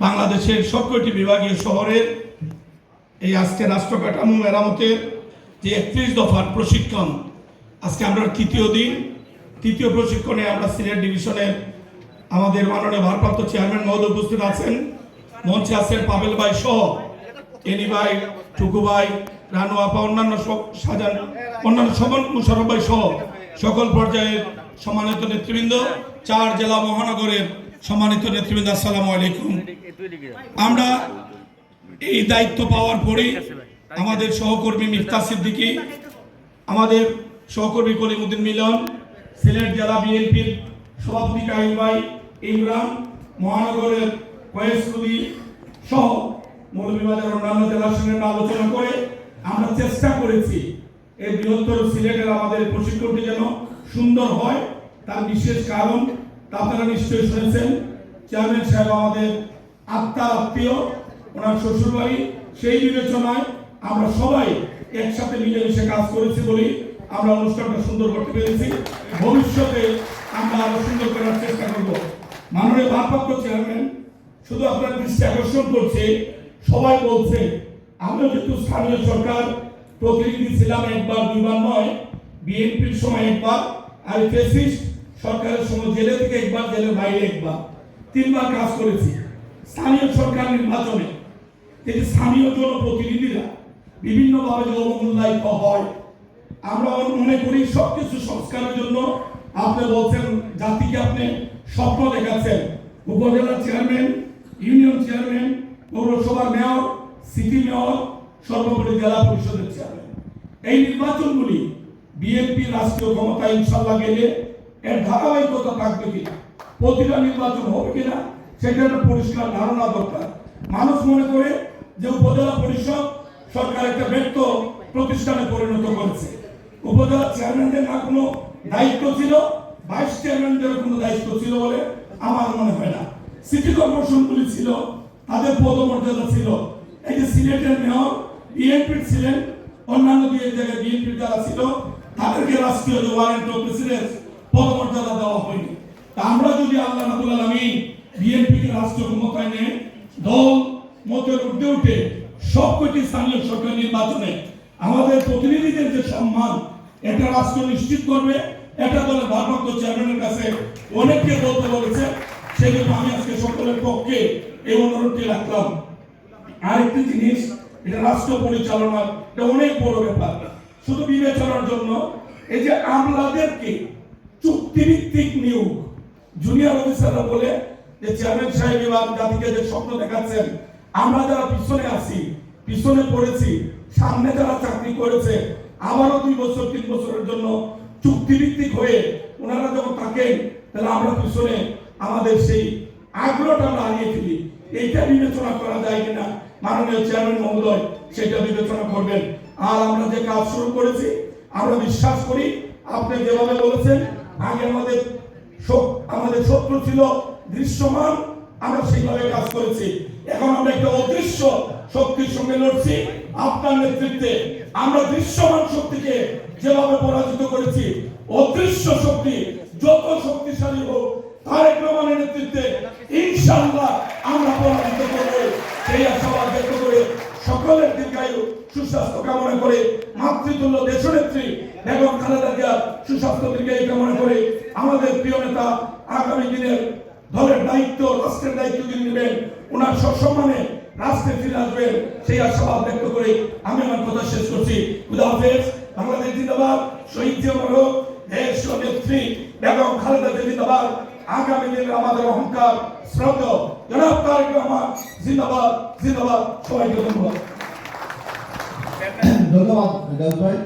বাংলাদেশের সবকটি বিভাগীয় শহরের এই আজকে রাষ্ট্র কাঠামো মেরামতের যে 31 দফার প্রশিক্ষণ, আজকে আমরা তৃতীয় প্রশিক্ষণে আমরা সিলেট ডিভিশনের আমাদের মাননীয় ভারপ্রাপ্ত চেয়ারম্যান মহোদয় উপস্থিত আছেন। মঞ্চে আছেন পাবেল ভাই সহ এনি ভাই, টুকু ভাই, রানু আপা, অন্যান্য মুশারফ ভাই সহ সকল পর্যায়ের সম্মানিত নেতৃবৃন্দ, 4 জেলা মহানগরের সম্মানিত নেতৃবৃন্দ, আসসালামু আলাইকুম। আমরা এই দায়িত্ব পাওয়ার পরেই আমাদের সহকর্মী মিফতা সিদ্দিকী, আমাদের সহকর্মী কলিমুদ্দিন মিলন, সিলেট জেলা বিএনপির সভাপতি কাইম ভাই, ইমরান, মহানগরের কয়েসকুলি সহ মৌলভীবাজার অন্যান্য জেলার সঙ্গে আলোচনা করে আমরা চেষ্টা করেছি এই বৃহত্তর সিলেটের আমাদের প্রশিক্ষণটি যেন সুন্দর হয়। তার বিশেষ কারণ আপনারা নিশ্চয়ই শুনেছেন, চেয়ারম্যান সাহেব আমাদের আত্মীয়, ওনার শ্বশুরবাড়ি, সেই বিবেচনায় আমরা সবাই একসাথে মিলেমিশে কাজ করেছি বলেই আমরা অনুষ্ঠানটা সুন্দর করতে পেরেছি। ভবিষ্যতে আমরা আরো সুন্দর করার চেষ্টা করব। মাননীয় ভারপ্রাপ্ত চেয়ারম্যান শুধু আপনার দৃষ্টি আকর্ষণ করছে, সবাই বলছে, আমরা যেহেতু স্থানীয় সরকার প্রতিনিধি ছিলাম, একবার দুইবার নয়, বিএনপির সময় একবার, আর ফ্যাসিস্ট সরকারের সময় জেলে থেকে একবার, জেলের বাইরে একবার, 3 বার কাজ করেছি। স্থানীয় সরকার নির্বাচনে এই স্থানীয় জনপ্রতিনিধিরা বিভিন্নভাবে যে অবমূল্যায়িত হয়, আমরা মনে করি সবকিছু সংস্কারের জন্য আপনি বলছেন, জাতিকে আপনি স্বপ্ন দেখাচ্ছেন। উপজেলা চেয়ারম্যান, ইউনিয়ন চেয়ারম্যান, পৌরসভার মেয়র, সিটি মেয়র, সর্বোপরি জেলা পরিষদের চেয়ারম্যান, এই নির্বাচনগুলি বিএনপি রাষ্ট্রীয় ক্ষমতায় ইনশাল্লাহ গেলে এর ধারাবাহিকতা থাকবে কিনা, প্রতিটা নির্বাচন হবে কিনা, সেটা একটা পরিষ্কার ধারণা দরকার। মানুষ মনে করে যে উপজেলা পরিষদ সরকার একটা ব্যর্থ প্রতিষ্ঠানে পরিণত করেছে। উপজেলা চেয়ারম্যানদের না কোনো দায়িত্ব ছিল, ভাইস চেয়ারম্যানদের কোনো দায়িত্ব ছিল বলে আমার মনে হয় না। সিটি কর্পোরেশনগুলি ছিল, তাদের পদমর্যাদা ছিল। এই যে সিলেটের মেয়র বিএনপির ছিলেন, অন্যান্য জায়গায় বিএনপির যারা ছিল তাদেরকে রাষ্ট্রীয় ওয়ারেন্ট অফ প্রেসিডেন্স পদমর্যাদা দেওয়া হয়নি। তা আমরা যদি আল্লাহ রাব্বুল আলামিন বিএনপিকে রাষ্ট্র ক্ষমতায় নিয়ে দল মতের ঊর্ধ্বে উঠে সবকটি স্থানীয় সরকার নির্বাচনে আমাদের প্রতিনিধিদের যে সম্মান, এটা রাষ্ট্র নিশ্চিত করবে। এটা দলের ভারপ্রাপ্ত চেয়ারম্যানের কাছে অনেককে বলতে বলেছে, সেজন্য আমি আজকে সকলের পক্ষে এই অনুরোধটি রাখলাম। আরেকটি জিনিস, এটা রাষ্ট্র পরিচালনার এটা অনেক বড় ব্যাপার। শুধু বিবেচনার জন্য এই যে আমলাদেরকে চুক্তিভিত্তিক নিয়োগ, জুনিয়র অফিসাররা বলে যে চেয়ারম্যান সাহেব এবার জাতিকে যে স্বপ্ন দেখাচ্ছেন, আমরা যারা পিছনে আছি, পিছনে পড়েছি, সামনে যারা চাকরি করেছে, আবারও 2 বছর 3 বছরের জন্য চুক্তিভিত্তিক হয়ে ওনারা যখন থাকেন, তাহলে আমরা পিছনে আমাদের সেই আগ্রহটা আমরা হারিয়ে ফেলি। এইটা বিবেচনা করা যায় কিনা মাননীয় চেয়ারম্যান মহোদয় সেটা বিবেচনা করবেন। আর আমরা যে কাজ শুরু করেছি, আমরা বিশ্বাস করি আপনি যেভাবে বলেছেন, আগে আমাদের শত্রু ছিল দৃশ্যমান, আমরা সেইভাবে কাজ করেছি। এখন আমরা একটা অদৃশ্য শক্তির সঙ্গে লড়ছি আপনার নেতৃত্বে। আমরা দৃশ্যমান শক্তিকে যেভাবে পরাজিত করেছি, অদৃশ্য শক্তি যত শক্তিশালী হোক, তারেক রহমানের নেতৃত্বে ইনশাআল্লাহ আমরা পরাজিত করব। সেই আশাবাদ ব্যক্ত করে সকলের দীর্ঘায়ু সুস্বাস্থ্য কামনা করে, মাতৃতুল্য দেশনেত্রী বেগম খালেদা জিয়ার সুস্বাস্থ্য দীর্ঘায়ু কামনা করে, আমাদের প্রিয় নেতা আগামী দিনের দলের দায়িত্ব, রাষ্ট্রের দায়িত্ব যিনি নেবেন, ওনার সসম্মানে রাষ্ট্রে ফিরে আসবেন, সেই আশাবাদ ব্যক্ত করে আমি আমার কথা শেষ করছি। খুদা হাফেজ। বাংলাদেশ জিন্দাবাদ। শহীদ জিয়াউর রহমান, দেশ নেত্রী বেগম খালেদা জিয়া জিন্দাবাদ। আগামী দিনের আমাদের অহংকার শ্রদ্ধেয় জনাব তারেক রহমান জিন্দাবাদ, জিন্দাবাদ। সবাইকে ধন্যবাদ। ধন্যবাদ ভাই।